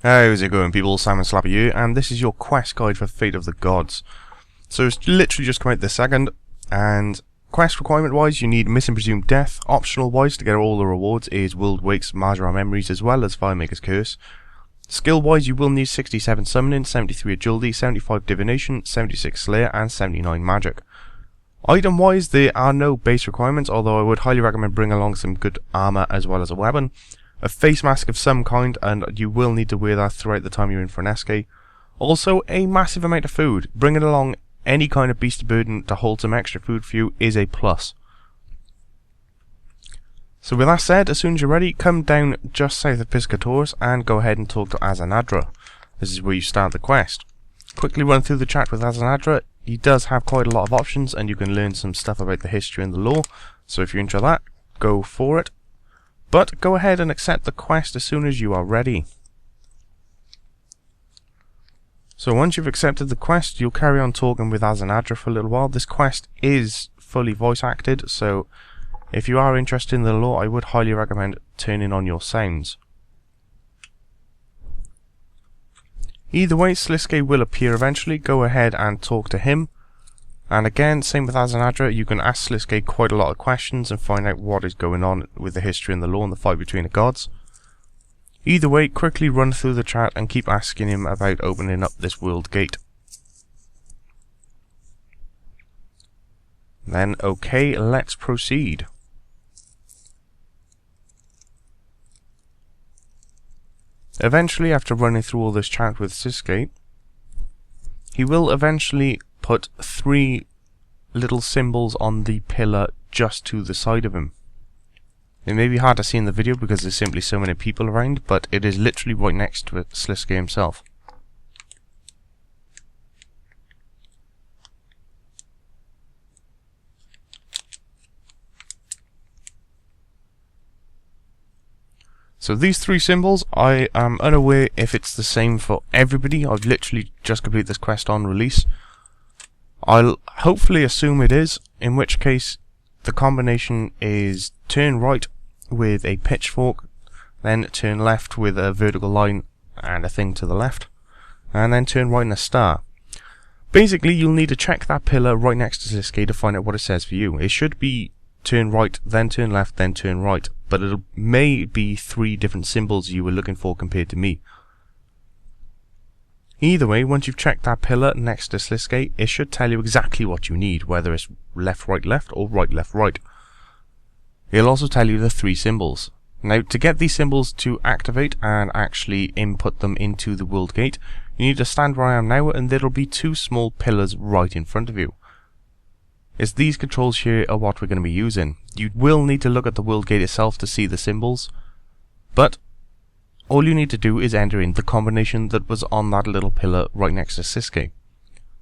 How's it going, people? Simon Slappy here, and this is your quest guide for Fate of the Gods. So it's literally just come out this second, and quest requirement wise you need Missing Presumed Death. Optional wise to get all the rewards is World Wakes, Majora Memories, as well as Firemaker's Curse. Skill wise you will need 67 Summoning, 73 Agility, 75 Divination, 76 Slayer, and 79 Magic. Item wise there are no base requirements, although I would highly recommend bringing along some good armor as well as a weapon. A face mask of some kind, and you will need to wear that throughout the time you're in for an SK. Also, a massive amount of food. Bringing along any kind of beast of burden to hold some extra food for you is a plus. So with that said, as soon as you're ready, come down just south of TheCompleteRS and go ahead and talk to Azanadra. This is where you start the quest. Quickly run through the chat with Azanadra. He does have quite a lot of options, and you can learn some stuff about the history and the lore. So if you're into that, go for it. But go ahead and accept the quest as soon as you are ready. So once you've accepted the quest, you'll carry on talking with Azanadra for a little while. This quest is fully voice acted, so if you are interested in the lore, I would highly recommend turning on your sounds. Either way, Sliske will appear eventually. Go ahead and talk to him. And again, same with Azanadra, you can ask Sliske quite a lot of questions and find out what is going on with the history and the lore and the fight between the gods. Either way, quickly run through the chat and keep asking him about opening up this world gate. Then, okay, let's proceed. Eventually, after running through all this chat with Sliske, he will eventually put 3 little symbols on the pillar just to the side of him. It may be hard to see in the video because there's simply so many people around, but it is literally right next to Sliske himself. So these 3 symbols, I am unaware if it's the same for everybody. I've literally just completed this quest on release. I'll hopefully assume it is, in which case the combination is turn right with a pitchfork, then turn left with a vertical line and a thing to the left, and then turn right in a star. Basically, you'll need to check that pillar right next to Sliske to find out what it says for you. It should be turn right, then turn left, then turn right, but it may be 3 different symbols you were looking for compared to me. Either way, once you've checked that pillar next to Sliske, it should tell you exactly what you need, whether it's left, right, left, or right, left, right. It'll also tell you the 3 symbols. Now, to get these symbols to activate and actually input them into the world gate, you need to stand where I am now, and there'll be 2 small pillars right in front of you. It's these controls here are what we're going to be using. You will need to look at the world gate itself to see the symbols, but all you need to do is enter in the combination that was on that little pillar right next to Sliske.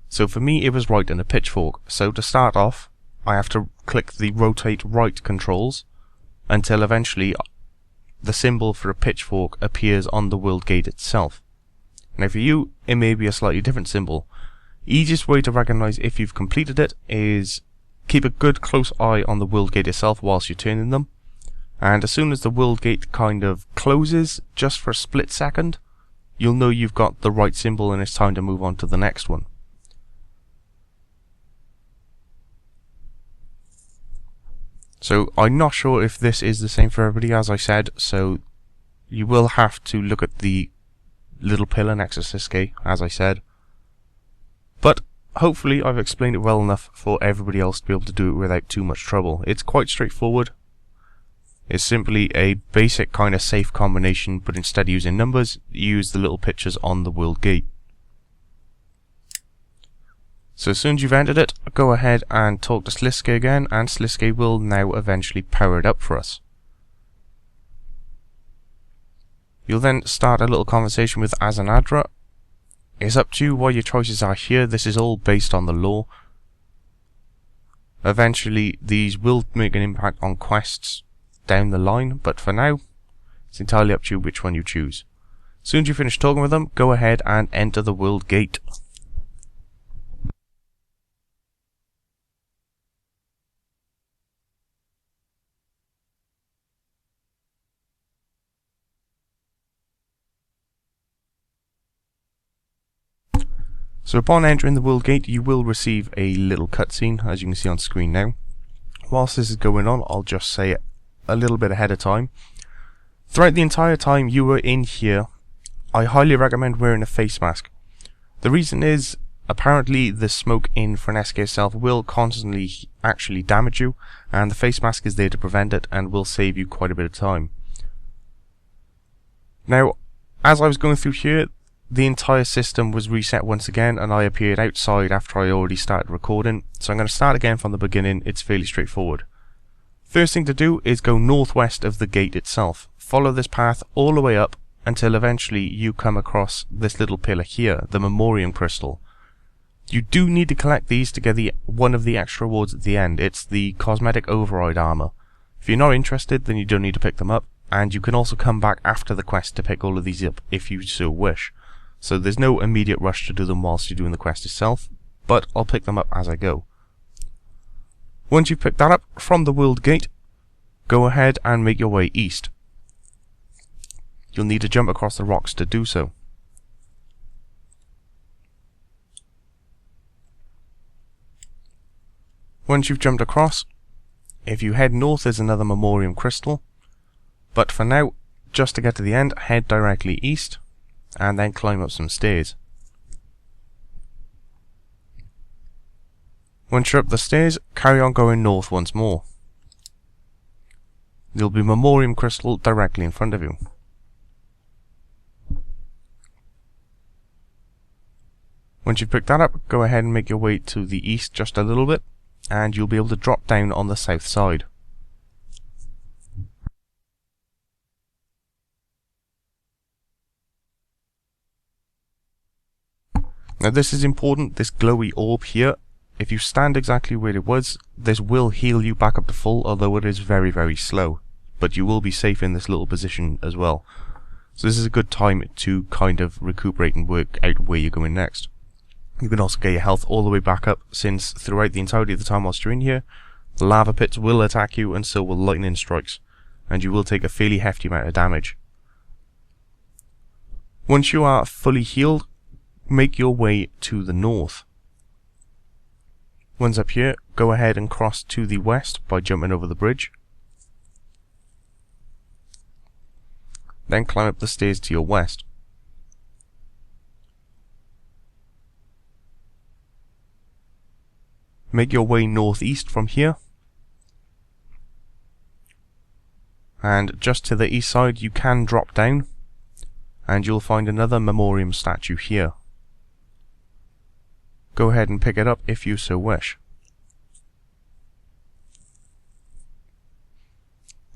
So for me it was right and a pitchfork, so to start off I have to click the rotate right controls until eventually the symbol for a pitchfork appears on the world gate itself. Now for you it may be a slightly different symbol. Easiest way to recognize if you've completed it is keep a good close eye on the world gate itself whilst you're turning them. And as soon as the world gate kind of closes, just for a split second, you'll know you've got the right symbol and it's time to move on to the next one. So I'm not sure if this is the same for everybody, as I said, so you will have to look at the little pillar next to Sliske, as I said. But hopefully I've explained it well enough for everybody else to be able to do it without too much trouble. It's quite straightforward. It's simply a basic kind of safe combination, but instead of using numbers, use the little pictures on the world gate. So as soon as you've entered it, go ahead and talk to Sliske again, and Sliske will now eventually power it up for us. You'll then start a little conversation with Azanadra. It's up to you what your choices are here. This is all based on the lore. Eventually these will make an impact on quests down the line, but for now it's entirely up to you which one you choose. As soon as you finish talking with them, go ahead and enter the world gate. So upon entering the world gate, you will receive a little cutscene, as you can see on screen now. Whilst this is going on, I'll just say it a little bit ahead of time. Throughout the entire time you were in here, I highly recommend wearing a face mask. The reason is, apparently the smoke in Runescape itself will constantly actually damage you, and the face mask is there to prevent it and will save you quite a bit of time. Now, as I was going through here, the entire system was reset once again, and I appeared outside after I already started recording, so I'm going to start again from the beginning. It's fairly straightforward. First thing to do is go northwest of the gate itself. Follow this path all the way up until eventually you come across this little pillar here, the memoriam crystal. You do need to collect these to get one of the extra rewards at the end. It's the cosmetic override armor. If you're not interested, then you don't need to pick them up, and you can also come back after the quest to pick all of these up if you so wish. So there's no immediate rush to do them whilst you're doing the quest itself, but I'll pick them up as I go. Once you've picked that up from the world gate, go ahead and make your way east. You'll need to jump across the rocks to do so. Once you've jumped across, if you head north there's another memoriam crystal, but for now, just to get to the end, head directly east and then climb up some stairs. Once you're up the stairs, carry on going north once more. There'll be memoriam crystal directly in front of you. Once you've picked that up, go ahead and make your way to the east just a little bit, and you'll be able to drop down on the south side. Now this is important, this glowy orb here, if you stand exactly where it was, this will heal you back up to full, although it is very, very slow. But you will be safe in this little position as well. So this is a good time to kind of recuperate and work out where you're going next. You can also get your health all the way back up, since throughout the entirety of the time whilst you're in here, the lava pits will attack you and so will lightning strikes, and you will take a fairly hefty amount of damage. Once you are fully healed, make your way to the north. Once up here, go ahead and cross to the west by jumping over the bridge. Then climb up the stairs to your west. Make your way northeast from here. And just to the east side you can drop down, and you'll find another memoriam statue here. Go ahead and pick it up if you so wish.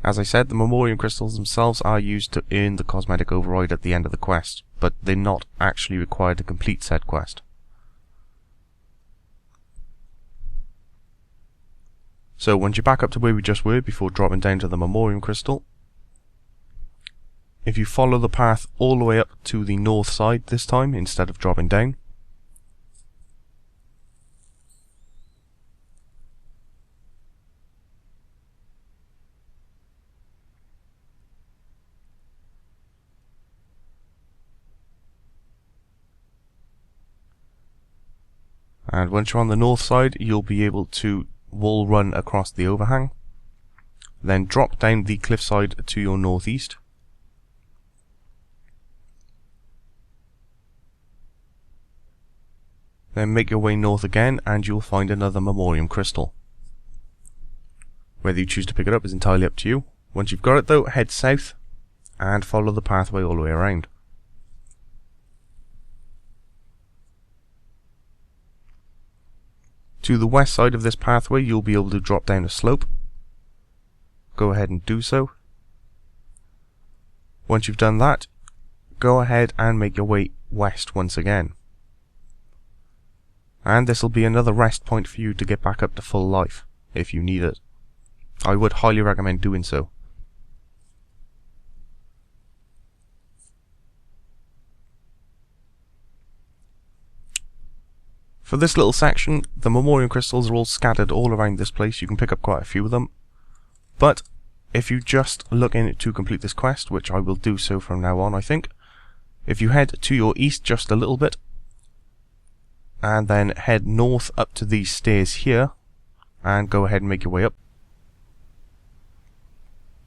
As I said, the memoriam crystals themselves are used to earn the cosmetic override at the end of the quest, but they're not actually required to complete said quest. So once you're back up to where we just were before dropping down to the memoriam crystal, if you follow the path all the way up to the north side this time instead of dropping down, and once you're on the north side, you'll be able to wall run across the overhang, then drop down the cliffside to your northeast, then make your way north again and you'll find another memoriam crystal. Whether you choose to pick it up is entirely up to you. Once you've got it though, head south and follow the pathway all the way around. To the west side of this pathway you'll be able to drop down a slope. Go ahead and do so. Once you've done that, go ahead and make your way west once again. And this will be another rest point for you to get back up to full life, if you need it. I would highly recommend doing so. For this little section, the memoriam crystals are all scattered all around this place. You can pick up quite a few of them. But if you just look in to complete this quest, which I will do so from now on I think, if you head to your east just a little bit, and then head north up to these stairs here, and go ahead and make your way up.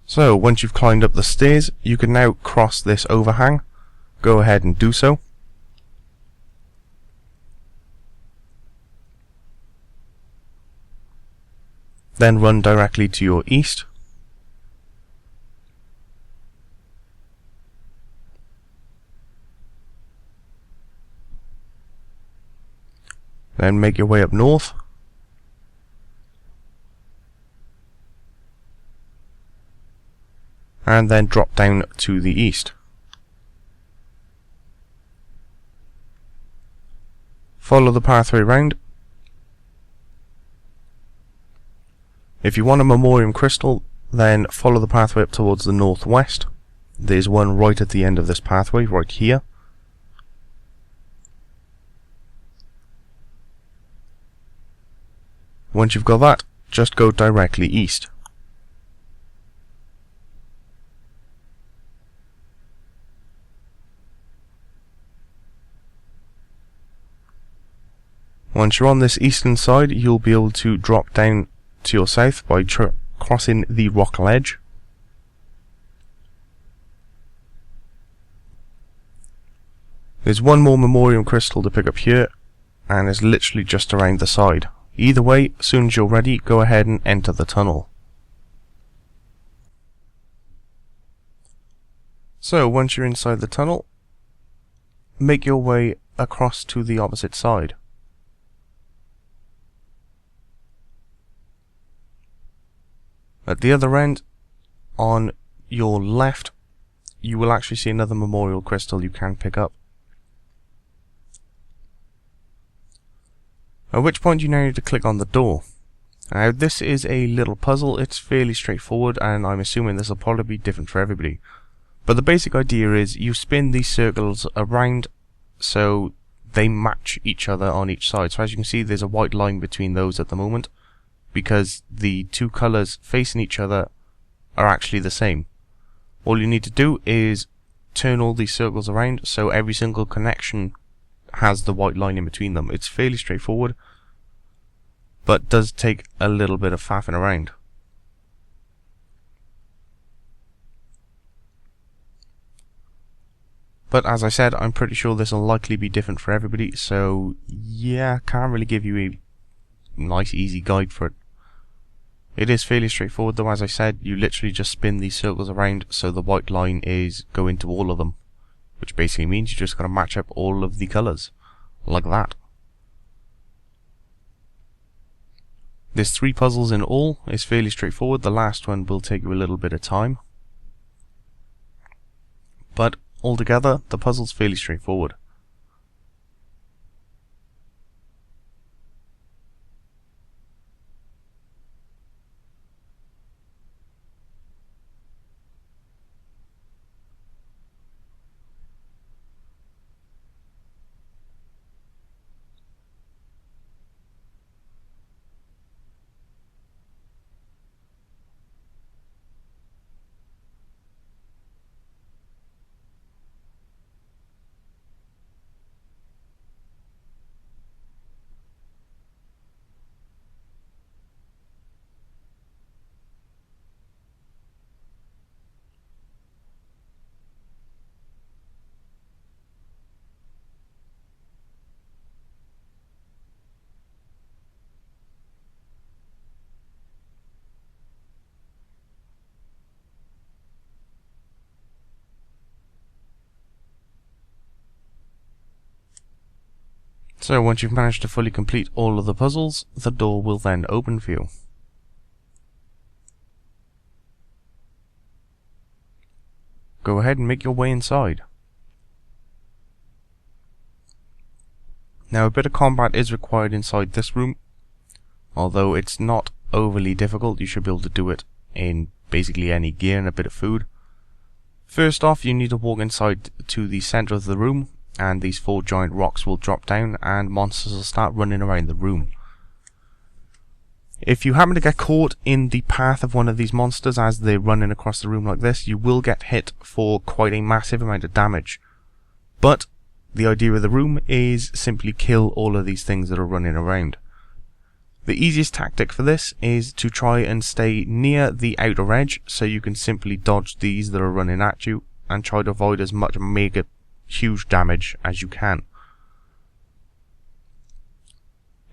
So once you've climbed up the stairs, you can now cross this overhang. Go ahead and do so. Then run directly to your east. Then make your way up north. And then drop down to the east. Follow the pathway round. If you want a memoriam crystal, then follow the pathway up towards the northwest. There's one right at the end of this pathway, right here. Once you've got that, just go directly east. Once you're on this eastern side, you'll be able to drop down to your south by crossing the rock ledge. There's one more memoriam crystal to pick up here, and it's literally just around the side. Either way, as soon as you're ready, go ahead and enter the tunnel. So once you're inside the tunnel, make your way across to the opposite side. At the other end, on your left, you will actually see another memorial crystal you can pick up. At which point you now need to click on the door. Now this is a little puzzle, it's fairly straightforward, and I'm assuming this will probably be different for everybody. But the basic idea is you spin these circles around so they match each other on each side. So as you can see, there's a white line between those at the moment, because the two colours facing each other are actually the same. All you need to do is turn all these circles around so every single connection has the white line in between them. It's fairly straightforward, but does take a little bit of faffing around. But as I said, I'm pretty sure this will likely be different for everybody, so yeah, can't really give you a nice easy guide for it. It is fairly straightforward though. As I said, you literally just spin these circles around so the white line is going to all of them, which basically means you just got to match up all of the colours, like that. There's 3 puzzles in all. It's fairly straightforward. The last one will take you a little bit of time, but altogether the puzzle's fairly straightforward. So once you've managed to fully complete all of the puzzles, the door will then open for you. Go ahead and make your way inside. Now a bit of combat is required inside this room, although it's not overly difficult. You should be able to do it in basically any gear and a bit of food. First off, you need to walk inside to the center of the room, and these 4 giant rocks will drop down and monsters will start running around the room. If you happen to get caught in the path of one of these monsters as they're running across the room like this, you will get hit for quite a massive amount of damage. But the idea of the room is simply kill all of these things that are running around. The easiest tactic for this is to try and stay near the outer edge, so you can simply dodge these that are running at you and try to avoid as much mega huge damage as you can.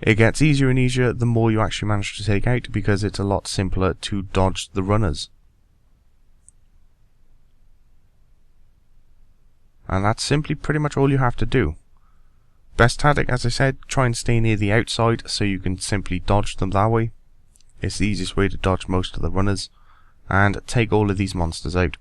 It gets easier and easier the more you actually manage to take out, because it's a lot simpler to dodge the runners. And that's simply pretty much all you have to do. Best tactic, as I said, try and stay near the outside so you can simply dodge them that way. It's the easiest way to dodge most of the runners and take all of these monsters out.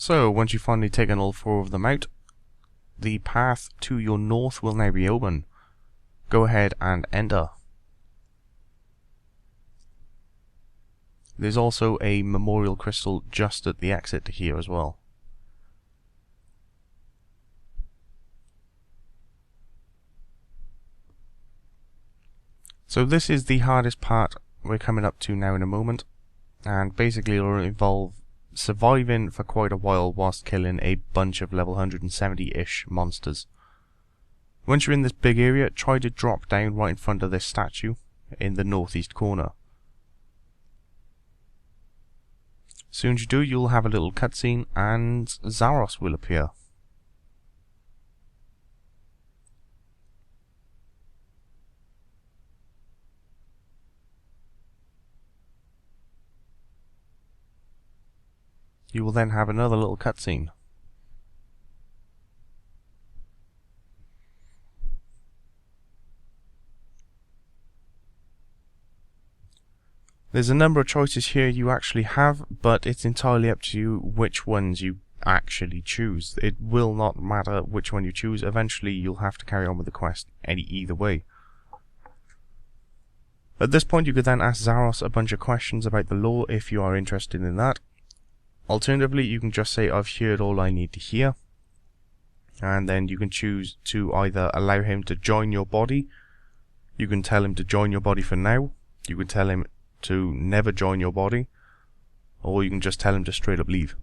So, once you've finally taken all 4 of them out, the path to your north will now be open. Go ahead and enter. There's also a memorial crystal just at the exit to here as well. So this is the hardest part we're coming up to now in a moment, and basically it'll involve surviving for quite a while whilst killing a bunch of level 170-ish monsters. Once you're in this big area, try to drop down right in front of this statue in the northeast corner. As soon as you do, you'll have a little cutscene and Zaros will appear. You will then have another little cutscene. There's a number of choices here you actually have, but it's entirely up to you which ones you actually choose. It will not matter which one you choose. Eventually you'll have to carry on with the quest either way. At this point you could then ask Zaros a bunch of questions about the lore if you are interested in that. Alternatively, you can just say, I've heard all I need to hear, and then you can choose to either allow him to join your body, you can tell him to join your body for now, you can tell him to never join your body, or you can just tell him to straight up leave.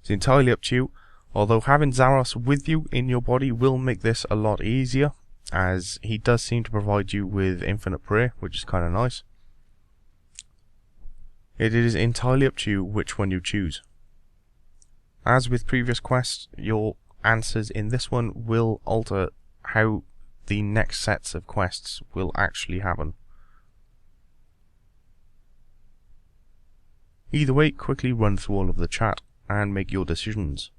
It's entirely up to you, although having Zaros with you in your body will make this a lot easier, as he does seem to provide you with infinite prayer, which is kind of nice. It is entirely up to you which one you choose. As with previous quests, your answers in this one will alter how the next sets of quests will actually happen. Either way, quickly run through all of the chat and make your decisions.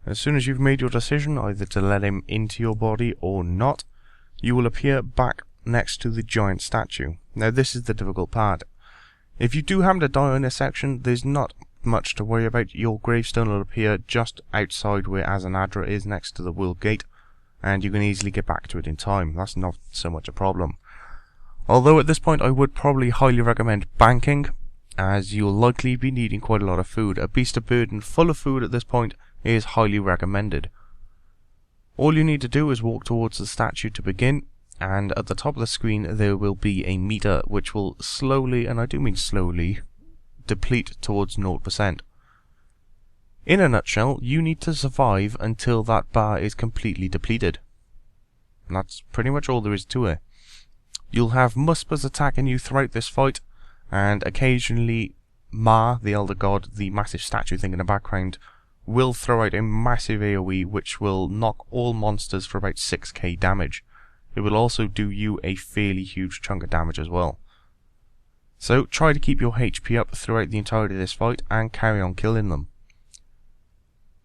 As soon as you've made your decision either to let him into your body or not, you will appear back next to the giant statue. Now this is the difficult part. If you do happen to die in this section, there's not much to worry about. Your gravestone will appear just outside where Azanadra is, next to the world gate, and you can easily get back to it in time. That's not so much a problem. Although at this point I would probably highly recommend banking, as you'll likely be needing quite a lot of food. A beast of burden full of food at this point is highly recommended. All you need to do is walk towards the statue to begin, and at the top of the screen there will be a meter which will slowly, and I do mean slowly, deplete towards 0%. In a nutshell, you need to survive until that bar is completely depleted. And that's pretty much all there is to it. You'll have Muspers attacking you throughout this fight, and occasionally Ma, the Elder God, the massive statue thing in the background, will throw out a massive AoE which will knock all monsters for about 6k damage. It will also do you a fairly huge chunk of damage as well. So try to keep your HP up throughout the entirety of this fight and carry on killing them.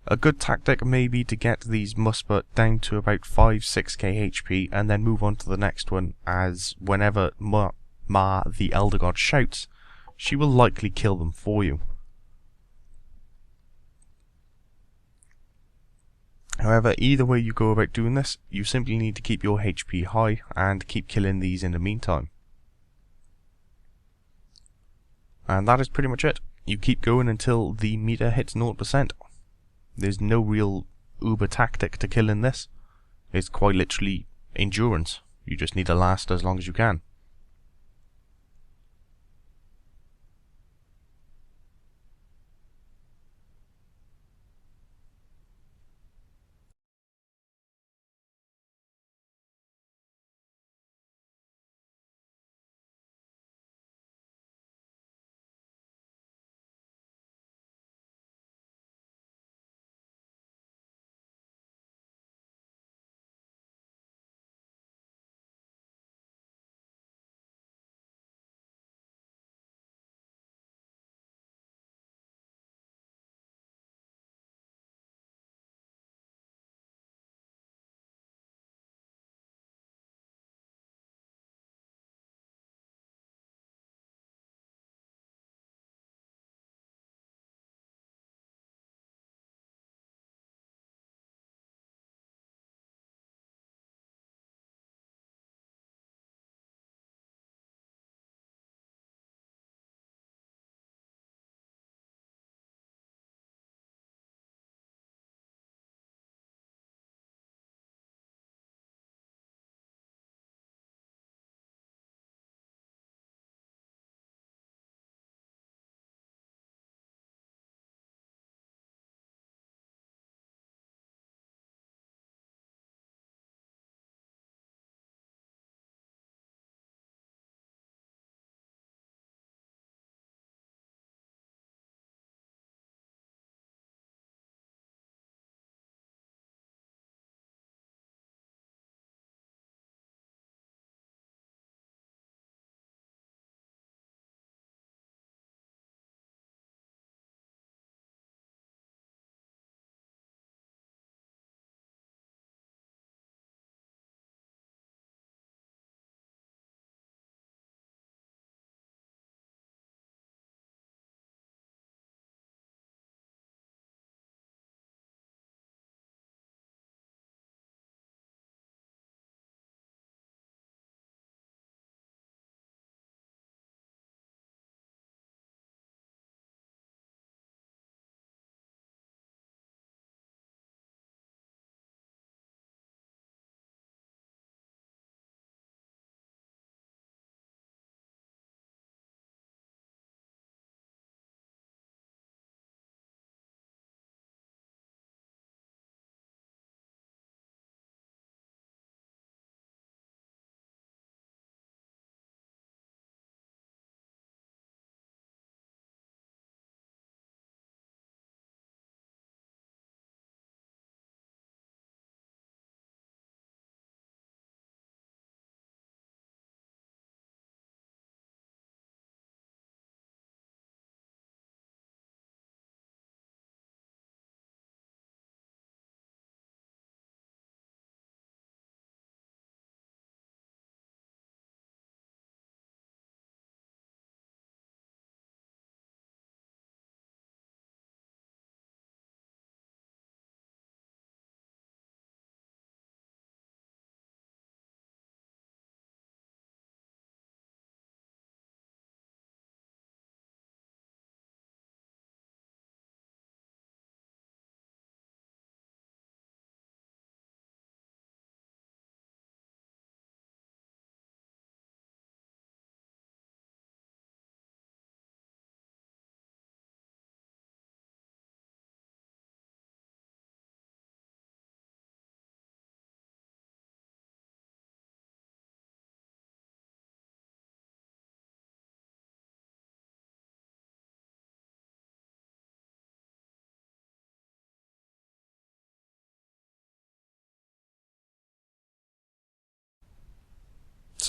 A good tactic may be to get these Musper down to about 5-6k HP and then move on to the next one, as whenever Ma the Elder God shouts, she will likely kill them for you. However, either way you go about doing this, you simply need to keep your HP high and keep killing these in the meantime. And that is pretty much it. You keep going until the meter hits 0%. There's no real uber tactic to killing this. It's quite literally endurance. You just need to last as long as you can.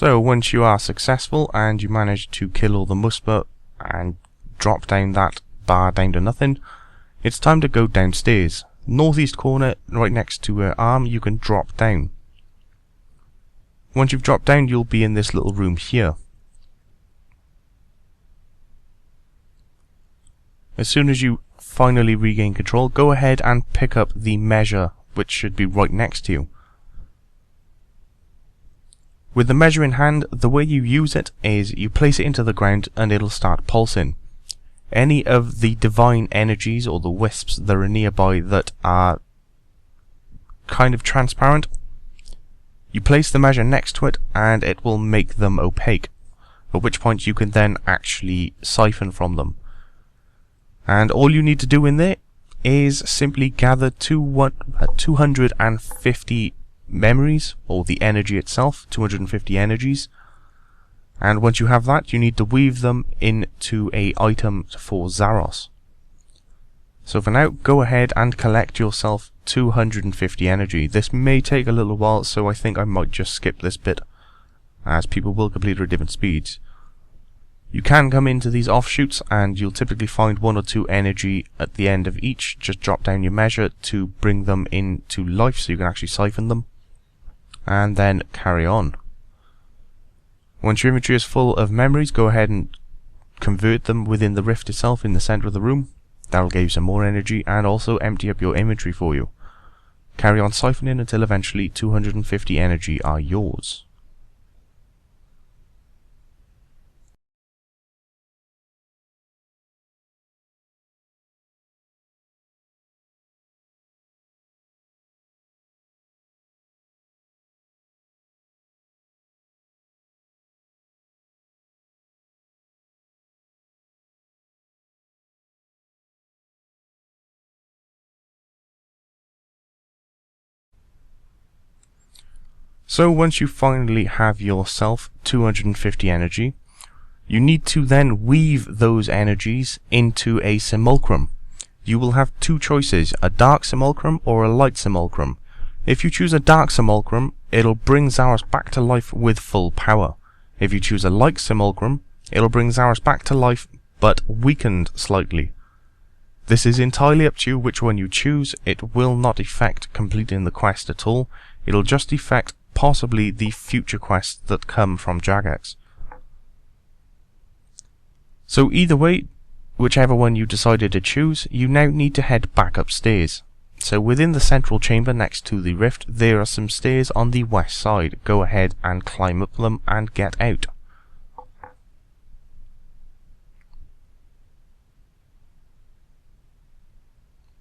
So once you are successful and you manage to kill all the Muspa and drop down that bar down to nothing, it's time to go downstairs. Northeast corner, right next to her arm, you can drop down. Once you've dropped down, you'll be in this little room here. As soon as you finally regain control, go ahead and pick up the measure, which should be right next to you. With the measure in hand, the way you use it is you place it into the ground and it'll start pulsing. Any of the divine energies or the wisps that are nearby that are kind of transparent, you place the measure next to it and it will make them opaque, at which point you can then actually siphon from them. And all you need to do in there is simply gather 250 memories, or the energy itself, 250 energies. And once you have that, you need to weave them into a item for Zaros. So for now, go ahead and collect yourself 250 energy. This may take a little while, so I think I might just skip this bit, as people will complete it at different speeds. You can come into these offshoots and you'll typically find 1 or 2 energy at the end of each. Just drop down your measure to bring them into life so you can actually siphon them. And then carry on. Once your inventory is full of memories, go ahead and convert them within the rift itself in the center of the room. That'll give you some more energy and also empty up your inventory for you. Carry on siphoning until eventually 250 energy are yours. So once you finally have yourself 250 energy, you need to then weave those energies into a simulacrum. You will have 2 choices, a dark simulacrum or a light simulacrum. If you choose a dark simulacrum, it'll bring Zaros back to life with full power. If you choose a light simulacrum, it'll bring Zaros back to life but weakened slightly. This is entirely up to you which one you choose. It will not affect completing the quest at all. It'll just affect possibly the future quests that come from Jagex. So either way, whichever one you decided to choose, you now need to head back upstairs. So within the central chamber next to the rift, there are some stairs on the west side. Go ahead and climb up them and get out.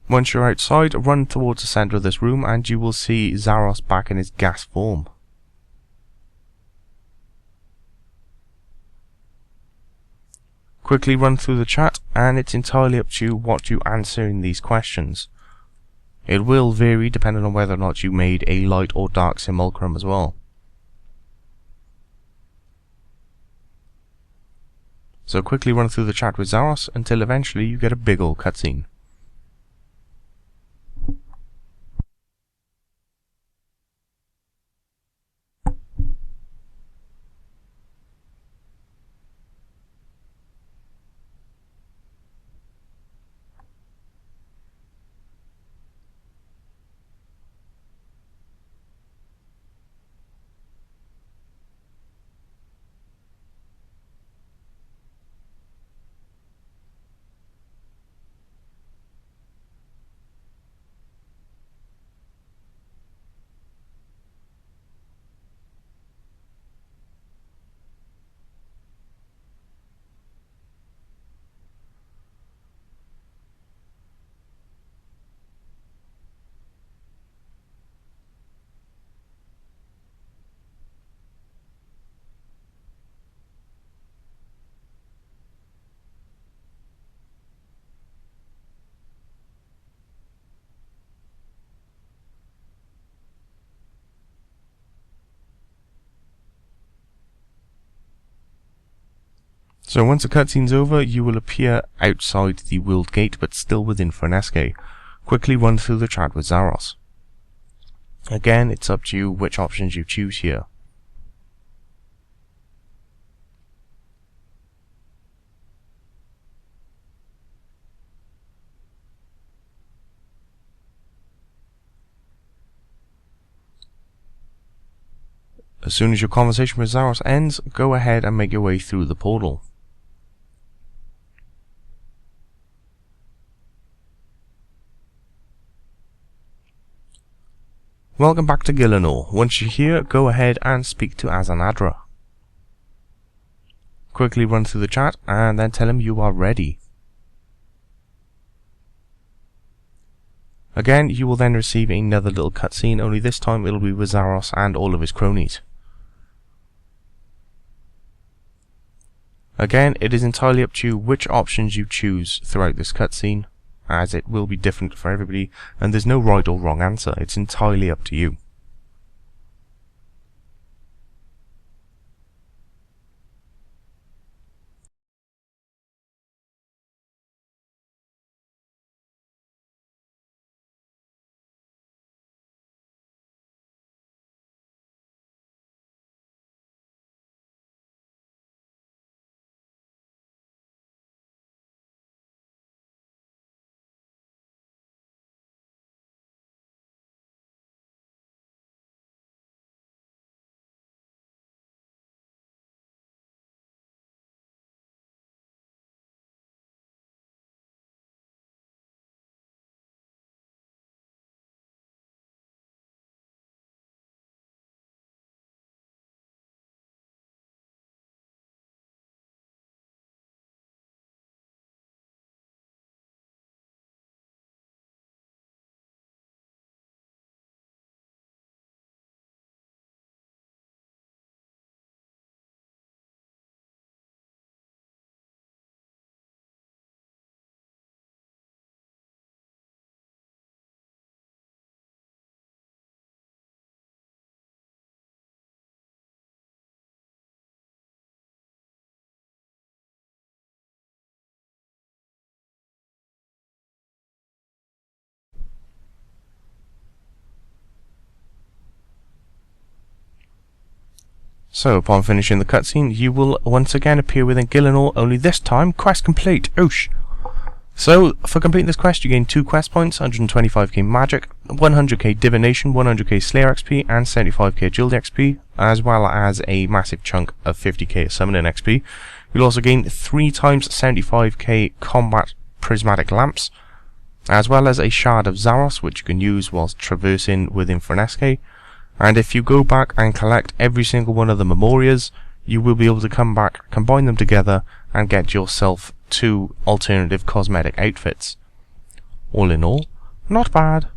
Once you're outside, run towards the center of this room and you will see Zaros back in his gas form. Quickly run through the chat and it's entirely up to you what you answer in these questions. It will vary depending on whether or not you made a light or dark simulacrum as well. So quickly run through the chat with Zaros until eventually you get a big ol' cutscene. So once the cutscene's over, you will appear outside the world gate, but still within Runescape. Quickly run through the chat with Zaros. Again, it's up to you which options you choose here. As soon as your conversation with Zaros ends, go ahead and make your way through the portal. Welcome back to Gillinor. Once you're here, go ahead and speak to Azanadra. Quickly run through the chat and then tell him you are ready. Again, you will then receive another little cutscene, only this time it'll be with Zaros and all of his cronies. Again, it is entirely up to you which options you choose throughout this cutscene, as it will be different for everybody, and there's no right or wrong answer. It's entirely up to you. So, upon finishing the cutscene, you will once again appear within Gillinor, only this time, quest complete. Oosh! So, for completing this quest, you gain 2 quest points, 125k magic, 100k divination, 100k slayer XP, and 75k agility XP, as well as a massive chunk of 50k summoning XP. You'll also gain 3 times 75k combat prismatic lamps, as well as a shard of Zaros, which you can use whilst traversing within Runescape. And if you go back and collect every single one of the memorias, you will be able to come back, combine them together, and get yourself 2 alternative cosmetic outfits. All in all, not bad.